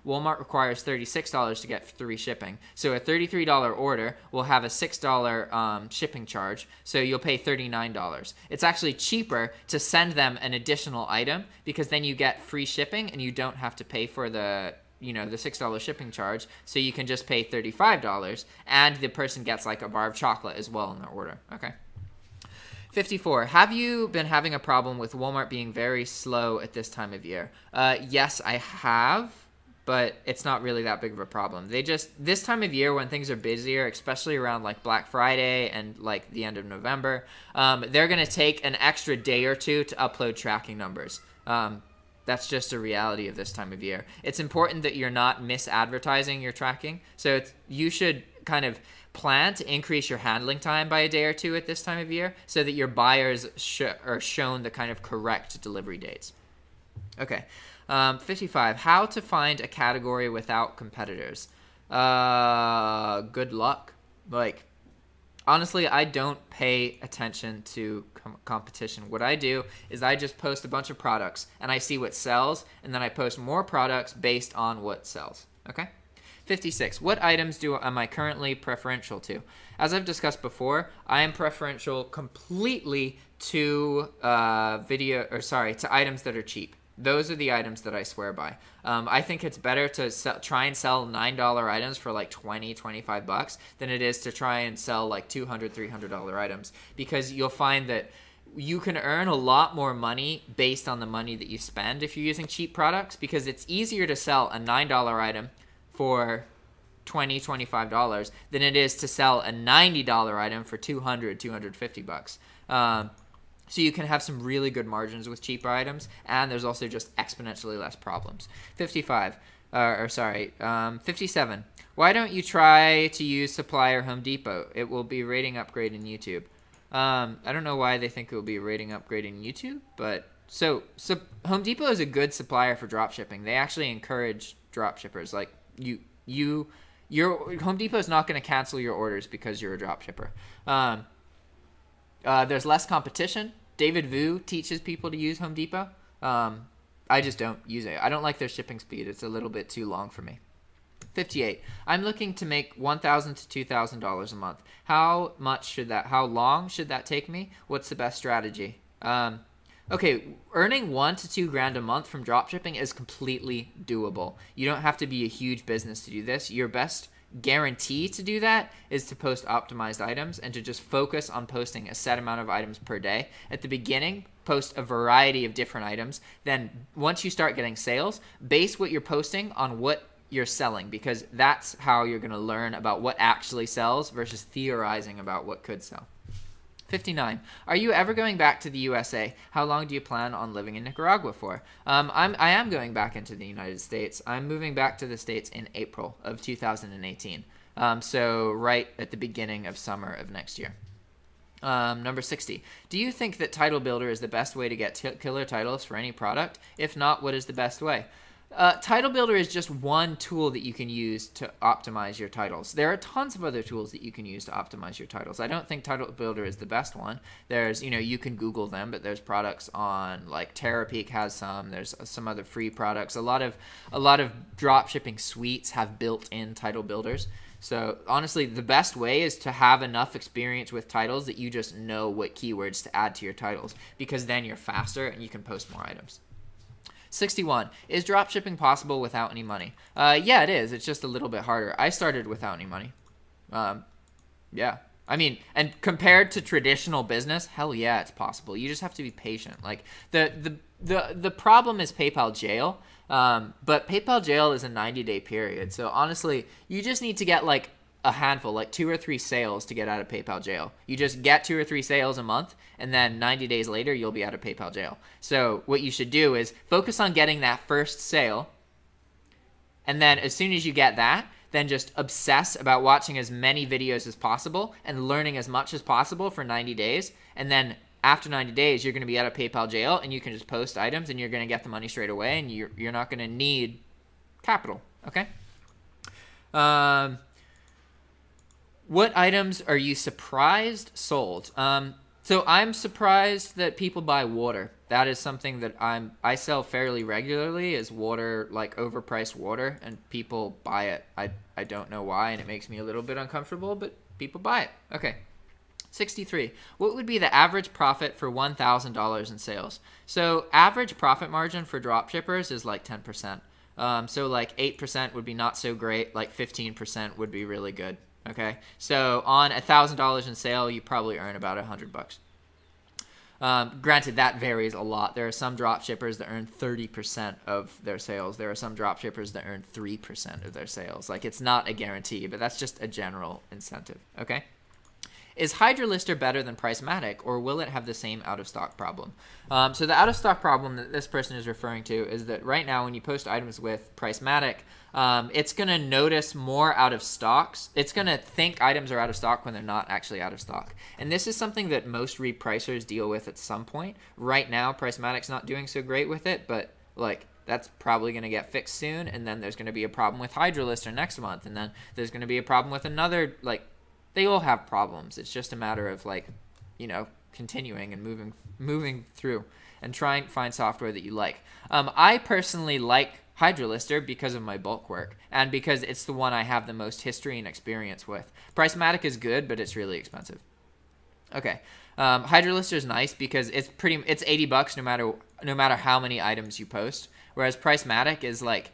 Walmart requires $36 to get free shipping. So a $33 order will have a $6 shipping charge. So you'll pay $39. It's actually cheaper to send them an additional item because then you get free shipping and you don't have to pay for the $6 shipping charge. So you can just pay $35 and the person gets like a bar of chocolate as well in their order. Okay. 54. Have you been having a problem with Walmart being very slow at this time of year? Yes, I have, but it's not really that big of a problem. This time of year when things are busier, especially around like Black Friday and like the end of November, they're going to take an extra day or two to upload tracking numbers. That's just a reality of this time of year. It's important that you're not misadvertising your tracking. So you should kind of plan to increase your handling time by a day or two at this time of year so that your buyers are shown the kind of correct delivery dates. Okay, 55. How to find a category without competitors. Good luck. Like, honestly, I don't pay attention to competition. What I do is I just post a bunch of products and I see what sells, and then I post more products based on what sells. Okay? 56. What items am I currently preferential to? As I've discussed before, I am preferential completely to to items that are cheap. Those are the items that I swear by. I think it's better to try and sell $9 items for like 20, 25 bucks than it is to try and sell like $200, $300 items, because you'll find that you can earn a lot more money based on the money that you spend if you're using cheap products, because it's easier to sell a $9 item for $20, $25 than it is to sell a $90 item for $200, $250. So you can have some really good margins with cheaper items, and there's also just exponentially less problems. 57. Why don't you try to use Supplier Home Depot? It will be rating upgrade in YouTube. I don't know why they think it will be a rating upgrade in YouTube, but so Home Depot is a good supplier for dropshipping. They actually encourage dropshippers. Like your Home Depot is not going to cancel your orders because you're a dropshipper. There's less competition. David Vu teaches people to use Home Depot. I just don't use it. I don't like their shipping speed. It's a little bit too long for me. 58. I'm looking to make $1,000 to $2,000 a month. How long should that take me? What's the best strategy? Okay, earning $1 to $2 grand a month from dropshipping is completely doable. You don't have to be a huge business to do this. Your best guarantee to do that is to post optimized items and to just focus on posting a set amount of items per day. At the beginning, post a variety of different items. Then once you start getting sales, base what you're posting on what you're selling, because that's how you're going to learn about what actually sells versus theorizing about what could sell. 59. Are you ever going back to the USA? How long do you plan on living in Nicaragua for? I am going back into the United States. I'm moving back to the States in April of 2018. So right at the beginning of summer of next year. Number 60. Do you think that Title Builder is the best way to get killer titles for any product? If not, what is the best way? Title Builder is just one tool that you can use to optimize your titles. There are tons of other tools that you can use to optimize your titles. I don't think Title Builder is the best one. There's, you can Google them, but there's products on, like Terapeak has some. There's some other free products. A lot of dropshipping suites have built-in title builders. So honestly, the best way is to have enough experience with titles that you just know what keywords to add to your titles, because then you're faster and you can post more items. 61. Is dropshipping possible without any money? Yeah, it is. It's just a little bit harder. I started without any money. Yeah. I mean, and compared to traditional business, hell yeah, it's possible. You just have to be patient. Like the problem is PayPal jail, but PayPal jail is a 90-day period. So honestly, you just need to get like a handful, like 2 or 3 sales to get out of PayPal jail. You just get 2 or 3 sales a month, and then 90 days later, you'll be out of PayPal jail. So what you should do is focus on getting that first sale, and then as soon as you get that, then just obsess about watching as many videos as possible and learning as much as possible for 90 days. And then after 90 days, you're going to be out of PayPal jail, and you can just post items, and you're going to get the money straight away, and you're not going to need capital, okay? What items are you surprised sold? So I'm surprised that people buy water. That is something that I sell fairly regularly, is water, like overpriced water, and people buy it. I don't know why, and it makes me a little bit uncomfortable, but people buy it. Okay. 63. What would be the average profit for $1,000 in sales? So average profit margin for dropshippers is like 10%. So like 8% would be not so great. Like 15% would be really good. Okay, so on $1,000 in sale, you probably earn about $100. Granted, that varies a lot. There are some dropshippers that earn 30% of their sales. There are some dropshippers that earn 3% of their sales. Like, it's not a guarantee, but that's just a general incentive. Okay. Is Hydra Lister better than PriceMatic, or will it have the same out-of-stock problem? So the out-of-stock problem that this person is referring to is that right now when you post items with PriceMatic, it's going to notice more out-of-stocks. It's going to think items are out of stock when they're not actually out of stock. And this is something that most repricers deal with at some point. Right now, PriceMatic's not doing so great with it, but like that's probably going to get fixed soon. And then there's going to be a problem with Hydra Lister next month. And then there's going to be a problem with another, like, they all have problems. It's just a matter of like, continuing and moving through and trying to find software that you like. I personally like Hydra Lister because of my bulk work and because it's the one I have the most history and experience with. PriceMatic is good, but it's really expensive. Okay. Hydra lister is nice because it's 80 bucks no matter how many items you post. Whereas Pricematic is like,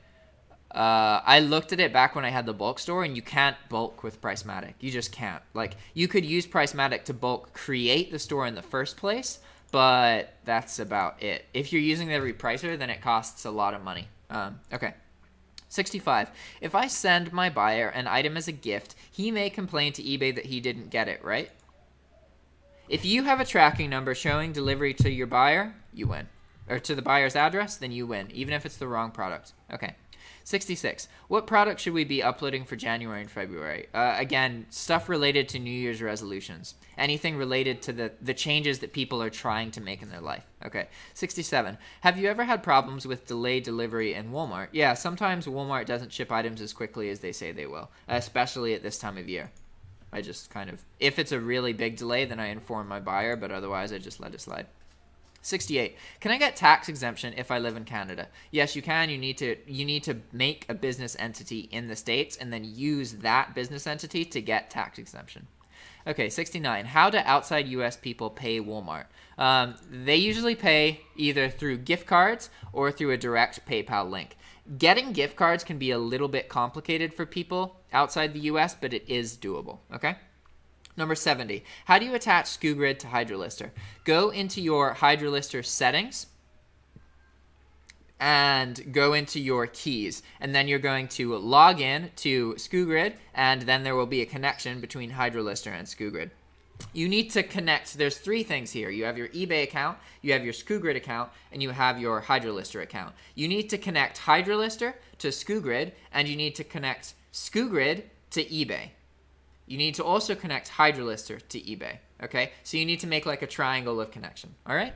I looked at it back when I had the bulk store, and you can't bulk with Pricematic. You just can't. Like, you could use Pricematic to bulk create the store in the first place, but that's about it. If you're using the repricer, then it costs a lot of money. Okay. 65. If I send my buyer an item as a gift, he may complain to eBay that he didn't get it, right? If you have a tracking number showing delivery to your buyer, you win. Or to the buyer's address, then you win, even if it's the wrong product. Okay. 66. What product should we be uploading for January and February? Again, stuff related to New Year's resolutions. Anything related to the changes that people are trying to make in their life. Okay. 67. Have you ever had problems with delayed delivery in Walmart? Yeah, sometimes Walmart doesn't ship items as quickly as they say they will, especially at this time of year. I just kind of, if it's a really big delay, then I inform my buyer, but otherwise I just let it slide. 68. Can I get tax exemption if I live in Canada? Yes, you can. You need to make a business entity in the States and then use that business entity to get tax exemption. Okay, 69. How do outside US people pay Walmart? They usually pay either through gift cards or through a direct PayPal link. Getting gift cards can be a little bit complicated for people outside the US, but it is doable, okay? Number 70. How do you attach SkuGrid to Hydra lister? Go into your Hydra lister settings and go into your keys. And then you're going to log in to SkuGrid, and then there will be a connection between Hydra lister and SkuGrid. You need to connect. There's three things here. You have your eBay account, you have your SkuGrid account, and you have your Hydra lister account. You need to connect Hydra lister to SkuGrid, and you need to connect SkuGrid to eBay. You need to also connect Hydra lister to eBay, okay? So you need to make like a triangle of connection, all right?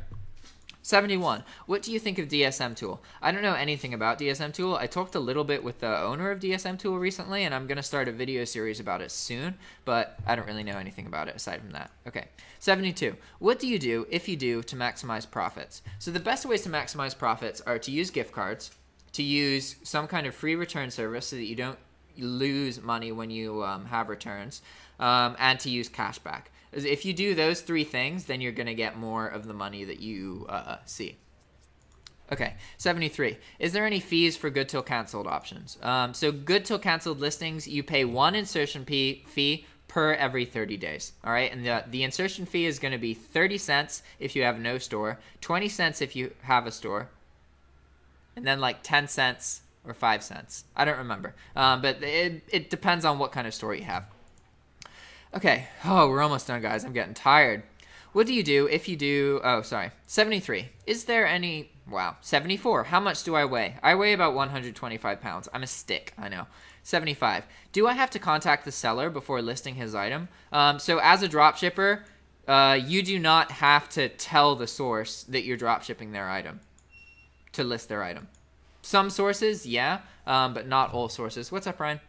71. What do you think of DSM Tool? I don't know anything about DSM Tool. I talked a little bit with the owner of DSM Tool recently, and I'm going to start a video series about it soon, but I don't really know anything about it aside from that. Okay. 72. What do you do, if you do, to maximize profits? So the best ways to maximize profits are to use gift cards, to use some kind of free return service so that you don't lose money when you have returns, and to use cashback. If you do those three things, then you're going to get more of the money that you see. Okay, 73. Is there any fees for good till canceled options? So good till canceled listings, you pay one insertion fee per every 30 days. All right, and the insertion fee is going to be 30 cents if you have no store, 20 cents if you have a store, and then like 10 cents or 5 cents. I don't remember. But it depends on what kind of store you have. Okay. Oh, we're almost done, guys. I'm getting tired. What do you do if you do... Oh, sorry. 73. Is there any... Wow. 74. How much do I weigh? I weigh about 125 pounds. I'm a stick. I know. 75. Do I have to contact the seller before listing his item? So as a dropshipper, you do not have to tell the source that you're dropshipping their item to list their item. Some sources, yeah, but not all sources. What's up, Ryan?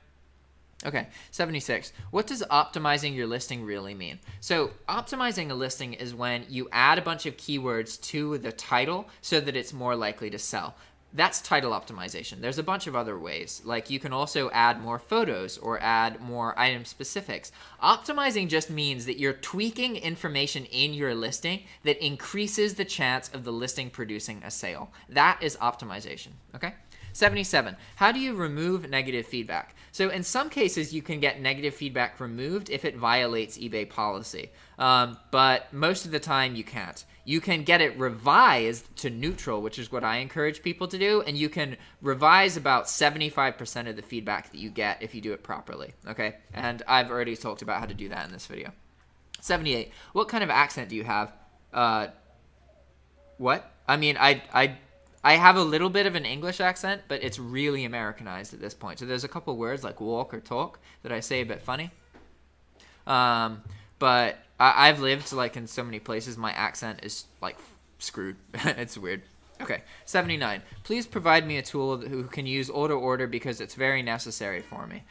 Okay, 76. What does optimizing your listing really mean? So optimizing a listing is when you add a bunch of keywords to the title so that it's more likely to sell. That's title optimization. There's a bunch of other ways. Like you can also add more photos or add more item specifics. Optimizing just means that you're tweaking information in your listing that increases the chance of the listing producing a sale. That is optimization, okay? 77. How do you remove negative feedback? So in some cases, you can get negative feedback removed if it violates eBay policy. But most of the time, you can't. You can get it revised to neutral, which is what I encourage people to do, and you can revise about 75% of the feedback that you get if you do it properly, okay? And I've already talked about how to do that in this video. 78. What kind of accent do you have? What? I mean, I have a little bit of an English accent, but it's really Americanized at this point. So there's a couple words like walk or talk that I say a bit funny. But I've lived like in so many places, my accent is like screwed. It's weird. Okay, 79. Please provide me a tool who can use auto order because it's very necessary for me.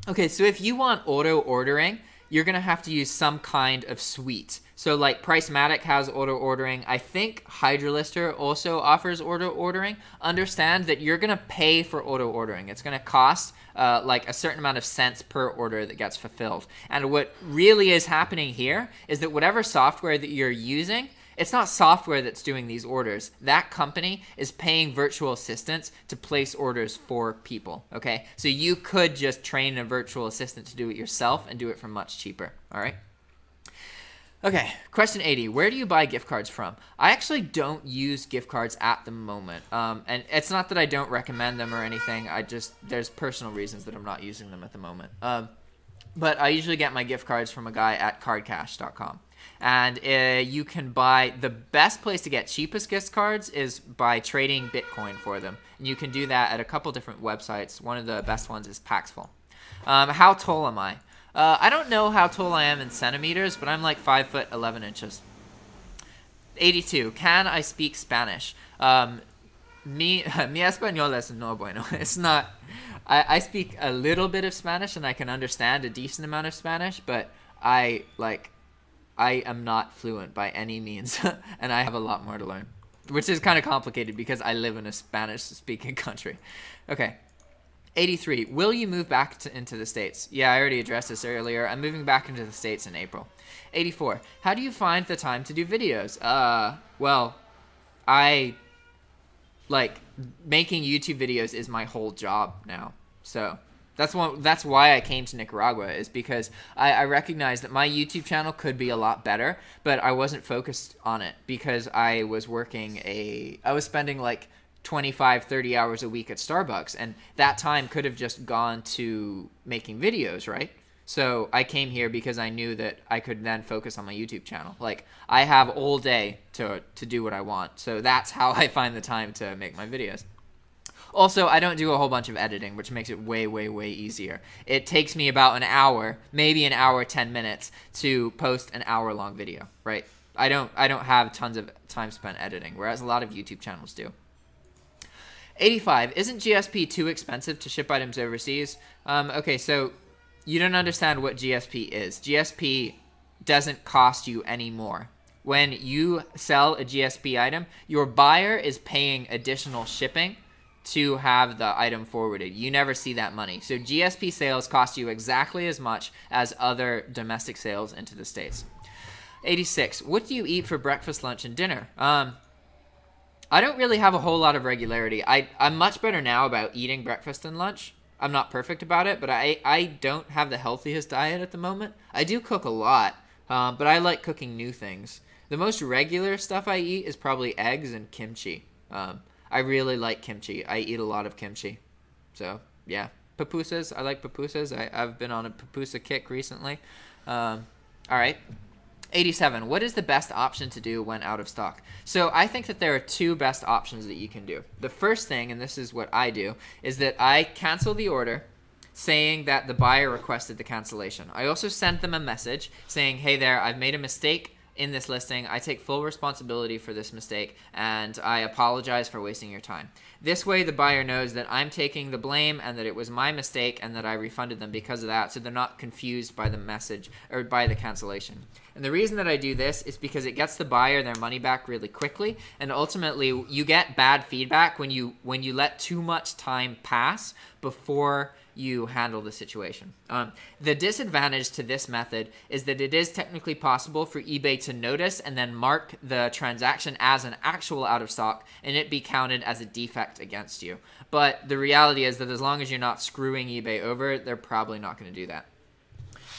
Okay, so if you want auto ordering, you're going to have to use some kind of suite. So like PriceYak has auto ordering. I think Hydra also offers auto ordering. Understand that you're going to pay for auto ordering. It's going to cost like a certain amount of cents per order that gets fulfilled. And what really is happening here is that whatever software that you're using, it's not software that's doing these orders. That company is paying virtual assistants to place orders for people, okay? So you could just train a virtual assistant to do it yourself and do it for much cheaper, all right? Okay, question 80. Where do you buy gift cards from? I actually don't use gift cards at the moment. And it's not that I don't recommend them or anything. There's personal reasons that I'm not using them at the moment. But I usually get my gift cards from a guy at cardcash.com. And you can buy, the best place to get cheapest gift cards is by trading Bitcoin for them. And you can do that at a couple different websites. One of the best ones is Paxful. How tall am I? I don't know how tall I am in centimeters, but I'm like 5 foot 11 inches. 82. Can I speak Spanish? Mi español es no bueno. It's not. I speak a little bit of Spanish and I can understand a decent amount of Spanish, but I am not fluent by any means, and I have a lot more to learn, which is kind of complicated because I live in a Spanish-speaking country. Okay. 83. Will you move back into the States? Yeah, I already addressed this earlier. I'm moving back into the States in April. 84. How do you find the time to do videos? Well, making YouTube videos is my whole job now. So that's why I came to Nicaragua, is because I recognized that my YouTube channel could be a lot better, but I wasn't focused on it because I was spending like 25, 30 hours a week at Starbucks, and that time could have just gone to making videos, right? So I came here because I knew that I could then focus on my YouTube channel. Like, I have all day to do what I want. So that's how I find the time to make my videos. Also, I don't do a whole bunch of editing, which makes it way, way, way easier. It takes me about an hour, maybe an hour, 10 minutes to post an hour-long video, right? I don't have tons of time spent editing, whereas a lot of YouTube channels do. 85. Isn't GSP too expensive to ship items overseas? Okay, so you don't understand what GSP is. GSP doesn't cost you any more. When you sell a GSP item, your buyer is paying additional shipping to have the item forwarded. You never see that money. So GSP sales cost you exactly as much as other domestic sales into the States. 86. What do you eat for breakfast, lunch, and dinner? I don't really have a whole lot of regularity. I'm much better now about eating breakfast and lunch. I'm not perfect about it, but I don't have the healthiest diet at the moment. I do cook a lot, but I like cooking new things. The most regular stuff I eat is probably eggs and kimchi. I really like kimchi. I eat a lot of kimchi. So, yeah. Pupusas. I like pupusas. I've been on a pupusa kick recently. All right. 87. What is the best option to do when out of stock? So I think that there are two best options that you can do. The first thing, and this is what I do, is that I cancel the order saying that the buyer requested the cancellation. I also send them a message saying, hey there, I've made a mistake in this listing. I take full responsibility for this mistake, and I apologize for wasting your time. This way the buyer knows that I'm taking the blame and that it was my mistake and that I refunded them because of that, so they're not confused by the message or by the cancellation. And the reason that I do this is because it gets the buyer their money back really quickly, and ultimately you get bad feedback when you let too much time pass before you handle the situation. The disadvantage to this method is that it is technically possible for eBay to notice and then mark the transaction as an actual out of stock and it be counted as a defect against you. But the reality is that as long as you're not screwing eBay over, they're probably not going to do that.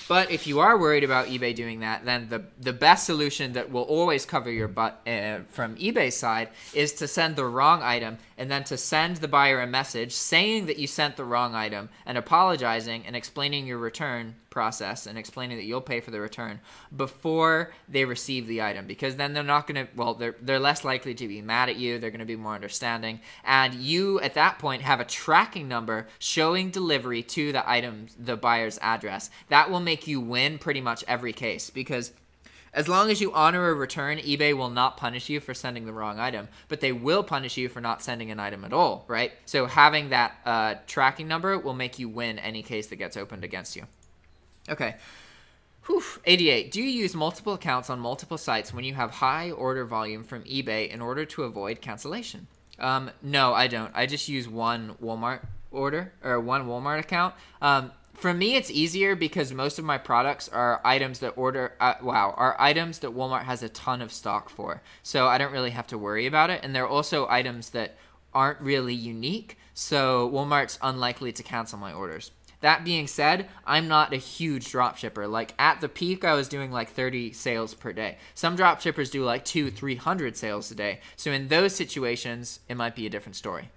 But if you are worried about eBay doing that, then the best solution that will always cover your butt from eBay's side is to send the wrong item and then to send the buyer a message saying that you sent the wrong item and apologizing and explaining your return process and explaining that you'll pay for the return before they receive the item, because then they're not going to, well, they're less likely to be mad at you. They're going to be more understanding, and you at that point have a tracking number showing delivery to the item, the buyer's address. That will make you win pretty much every case, because as long as you honor a return, eBay will not punish you for sending the wrong item, but they will punish you for not sending an item at all, right? So having that tracking number will make you win any case that gets opened against you. Okay. Whew. 88. Do you use multiple accounts on multiple sites when you have high order volume from eBay in order to avoid cancellation? No, I don't. I just use one Walmart order or one Walmart account. For me, it's easier because most of my products are items that are items that Walmart has a ton of stock for. So I don't really have to worry about it. And they're also items that aren't really unique. So Walmart's unlikely to cancel my orders. That being said, I'm not a huge drop shipper. Like at the peak, I was doing like 30 sales per day. Some drop shippers do like 200-300 sales a day. So in those situations, it might be a different story.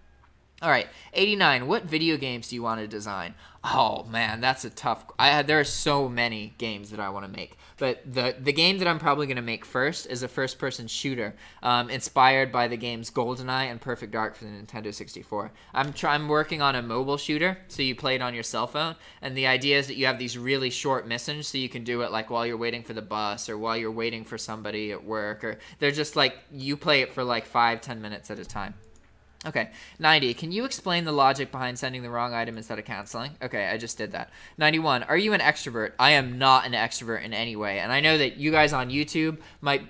All right, 89. What video games do you want to design? Oh man, that's a tough. There are so many games that I want to make, but the game that I'm probably going to make first is a first-person shooter, inspired by the games GoldenEye and Perfect Dark for the Nintendo 64. I'm working on a mobile shooter, so you play it on your cell phone, and the idea is that you have these really short missions, so you can do it like while you're waiting for the bus or while you're waiting for somebody at work, or they're just like you play it for like 5-10 minutes at a time. Okay, 90. Can you explain the logic behind sending the wrong item instead of canceling? Okay, I just did that. 91. Are you an extrovert? I am not an extrovert in any way. And I know that you guys on YouTube might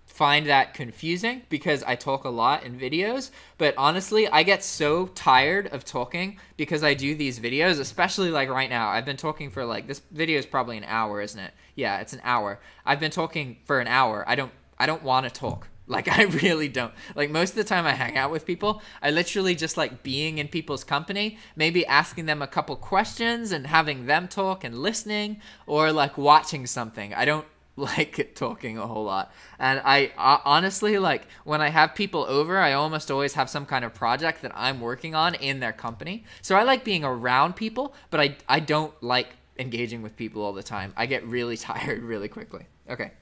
find that confusing because I talk a lot in videos. But honestly, I get so tired of talking because I do these videos, especially like right now. I've been talking for like, this video is probably an hour, isn't it? Yeah, it's an hour. I've been talking for an hour. I don't want to talk. Like, I really don't. Like, most of the time I hang out with people, I literally just like being in people's company, maybe asking them a couple questions and having them talk and listening, or like watching something. I don't like talking a whole lot. And I honestly, like, when I have people over, I almost always have some kind of project that I'm working on in their company. So I like being around people, but I don't like engaging with people all the time. I get really tired really quickly. Okay.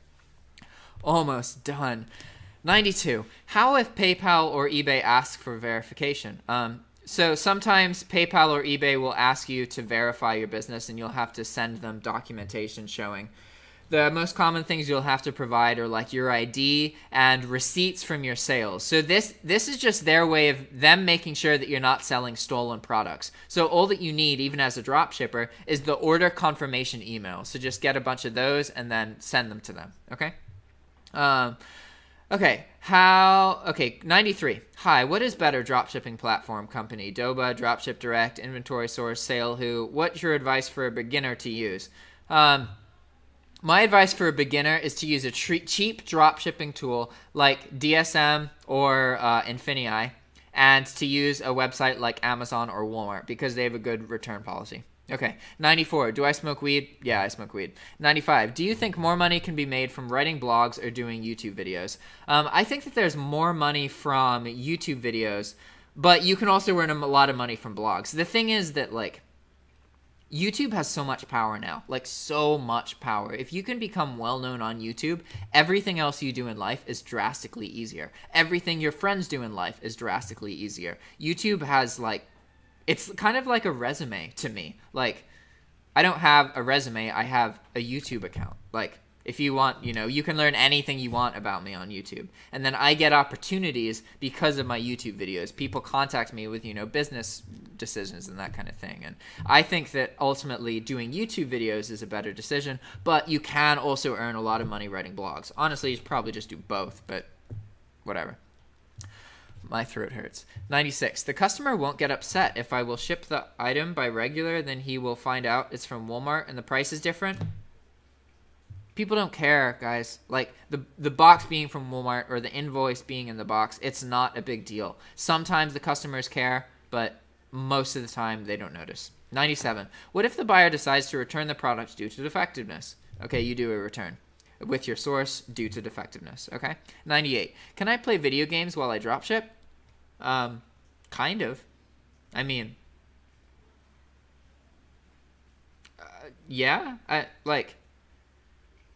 Almost done. 92. How if PayPal or eBay ask for verification? So sometimes PayPal or eBay will ask you to verify your business, and you'll have to send them documentation showing. The most common things you'll have to provide are like your ID and receipts from your sales. So this is just their way of them making sure that you're not selling stolen products. So all that you need, even as a drop shipper, is the order confirmation email. So just get a bunch of those and then send them to them. Okay. Okay, 93. Hi, what is better dropshipping platform company? Doba, Dropship Direct, Inventory Source, SaleWho? What's your advice for a beginner to use? My advice for a beginner is to use a cheap dropshipping tool like DSM or Infinii, and to use a website like Amazon or Walmart because they have a good return policy. Okay, 94. Do I smoke weed? Yeah, I smoke weed. 95. Do you think more money can be made from writing blogs or doing YouTube videos? I think that there's more money from YouTube videos, but you can also earn a lot of money from blogs. The thing is that, like, YouTube has so much power now, like so much power. If you can become well-known on YouTube, everything else you do in life is drastically easier. Everything your friends do in life is drastically easier. YouTube has, like, it's kind of like a resume to me. Like, I don't have a resume, I have a YouTube account. Like, if you want, you can learn anything you want about me on YouTube. And then I get opportunities because of my YouTube videos. People contact me with, business decisions and that kind of thing. And I think that ultimately doing YouTube videos is a better decision, but you can also earn a lot of money writing blogs. Honestly, you should probably just do both, but whatever. My throat hurts. 96. The customer won't get upset if I will ship the item by regular, then he will find out it's from Walmart and the price is different. People don't care, guys. Like, the box being from Walmart or the invoice being in the box, it's not a big deal. Sometimes the customers care, but most of the time they don't notice. 97. What if the buyer decides to return the product due to defectiveness? Okay, you do a return with your source due to defectiveness. Okay. 98. Can I play video games while I dropship? Kind of. I mean, yeah.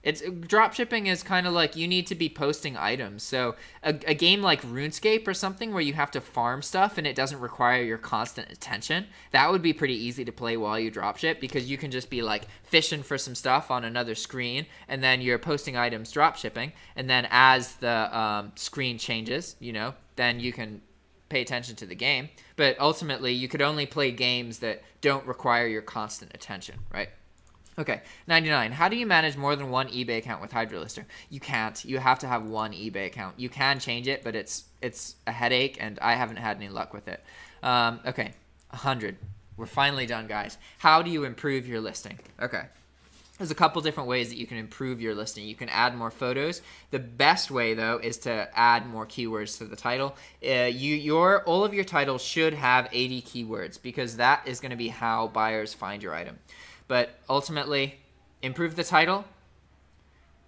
It's dropshipping is kind of like you need to be posting items. So a game like RuneScape or something where you have to farm stuff and it doesn't require your constant attention, that would be pretty easy to play while you dropship because you can just be like fishing for some stuff on another screen and then you're posting items dropshipping, and then as the screen changes, then you can pay attention to the game. But ultimately, you could only play games that don't require your constant attention, right? Okay, 99. How do you manage more than one eBay account with Hydra Lister? You can't. You have to have one eBay account. You can change it, but it's a headache, and I haven't had any luck with it. Okay, 100. We're finally done, guys. How do you improve your listing? Okay. There's a couple different ways that you can improve your listing. You can add more photos. The best way, though, is to add more keywords to the title. All of your titles should have 80 keywords because that is going to be how buyers find your item. But ultimately, improve the title,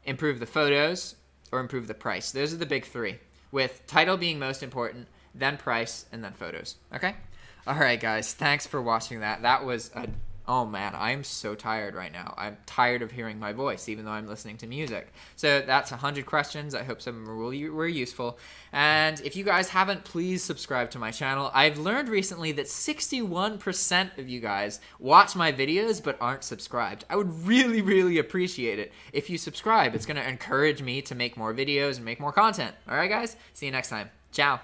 improve the photos, or improve the price. Those are the big three, with title being most important, then price, and then photos. Okay? All right, guys. Thanks for watching that. That was a... Oh man, I'm so tired right now. I'm tired of hearing my voice, even though I'm listening to music. So that's 100 questions. I hope some were useful. And if you guys haven't, please subscribe to my channel. I've learned recently that 61% of you guys watch my videos but aren't subscribed. I would really, really appreciate it if you subscribe. It's going to encourage me to make more videos and make more content. All right, guys? See you next time. Ciao.